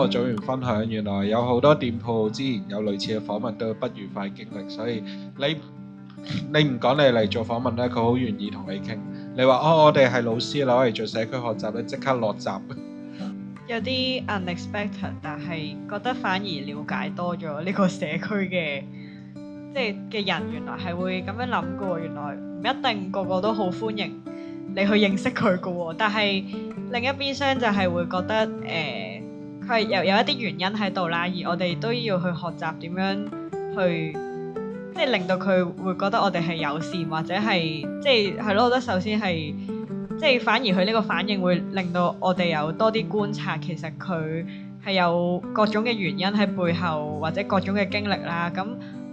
我做完分享，原來有好多店鋪之前有類似嘅訪問都有不愉快經歷，所以你唔講你嚟做訪問咧，佢好願意同你傾。你話我哋係老師攞嚟做社區學習咧，即刻落閘。有啲 unexpected，但係覺得反而了解多咗呢個社區嘅嘅人，原來係會咁樣諗嘅喎。原來唔一定個個都好歡迎你去認識佢嘅喎。但係另一邊廂就係會覺得佢係有一啲原因喺度啦，而我哋都要去學習點樣去令到佢會覺得我哋係友善，或者係係咯。我覺得首先係。反而佢呢個反應會令到我哋有多啲觀察，其實佢係有各種嘅原因喺背後，或者各種嘅經歷啦。咁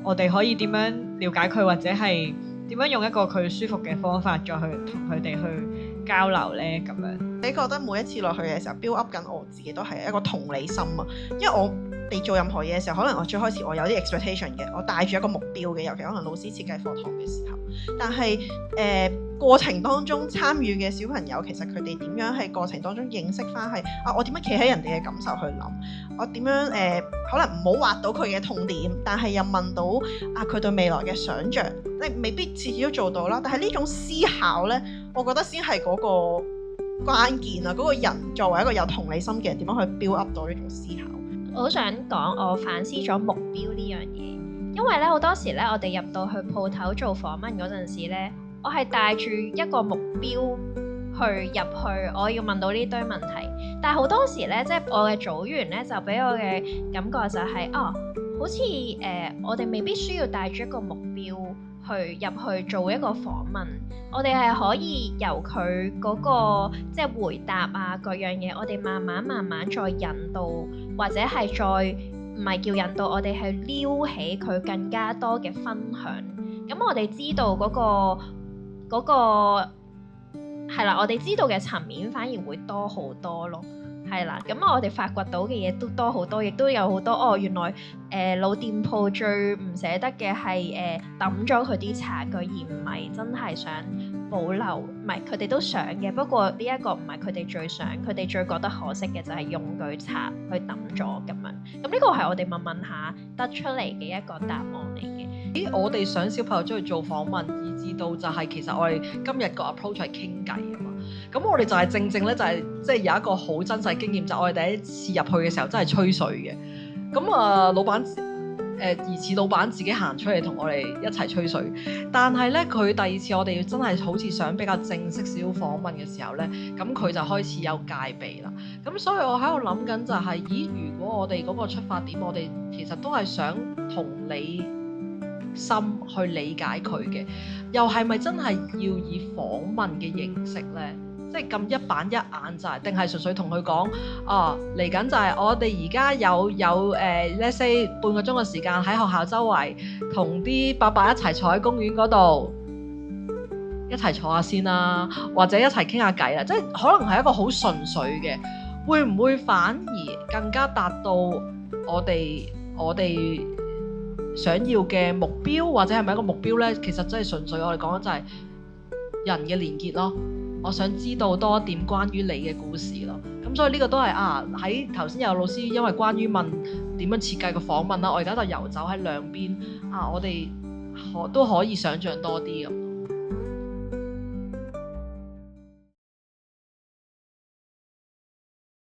我哋可以點樣了解佢，或者係點樣用一個佢舒服嘅方法再去同佢哋去交流呢？咁樣你覺得每一次落去嘅時候 build up 緊我自己都係一個同理心啊，因為我哋做任何嘢嘅時候，可能我最開始我有啲 expectation 嘅，我帶住一個目標嘅，尤其可能老師設計課堂嘅時候。但係過程當中參與嘅小朋友，其實佢哋點樣喺過程當中認識翻係我點樣企喺人哋嘅感受去諗，我點樣可能唔好挖到佢嘅痛點，但係又問到佢對未來嘅想像，未必次次都做到啦。但係呢種思考呢，我覺得先係嗰個關鍵啊！嗰個人作為一個有同理心嘅人，點樣去 build up 到呢種思考？我好想講，我反思咗目標呢樣嘢，因為咧好多時咧，我哋入到去鋪頭做訪問嗰陣時咧，我係帶住一個目標去入去，我要問到呢堆問題。但係好多時咧，我嘅組員咧就俾我嘅感覺就係好似我哋未必需要帶住一個目標去入去做一個訪問，我哋係可以由佢嗰個回答啊各樣嘢，我哋慢慢再引導，或者係再唔係叫引導，我哋係撩起佢更加多嘅分享。咁我哋知道嗰個係啦，我哋知道嘅層面反而會多好多咯。係啦，咁我哋發掘到嘅嘢都多好多，亦都有好多原來老店鋪最唔捨得嘅係抌咗佢啲茶具，而唔係真係想保留。唔係，佢哋都想嘅，不過呢一個唔係佢哋最想，佢哋最覺得可惜嘅就係用具茶去抌咗咁樣。咁呢個係我哋問下得出嚟嘅一個答案嚟嘅。我哋想小朋友出去做訪問，以至到就係其實我哋今日個 approach 係傾偈啊嘛。咁我哋就係正咧，就係有一個好真實經驗，就係我哋第一次入去嘅時候真係吹水嘅。咁老闆疑似老闆自己行出嚟同我哋一齊吹水，但係咧佢第二次我哋真係好似想比較正式少少訪問嘅時候咧，咁佢就開始有戒備啦。咁所以我喺度諗緊就係，咦？如果我哋嗰個出發點，我哋其實都係想同理心去理解佢嘅，又係咪真係要以訪問嘅形式咧？即係咁一板一眼就係，定係純粹同佢講嚟緊就係我哋而家有let's say 半個鐘嘅時間喺學校周圍同啲伯伯一齊坐喺公園嗰度一齊坐下先啦，或者一齊傾下偈啦，即係可能係一個好純粹嘅，會唔會反而更加達到我哋想要嘅目標，或者係咪一個目標呢？其實真係純粹我哋講緊就係人嘅連結咯。我想知道多一點關於你嘅故事咯。咁所以呢個都係喺頭先有老師因為關於問點樣設計個訪問啦，我而家就遊走喺兩邊我哋都可以想像多啲咁。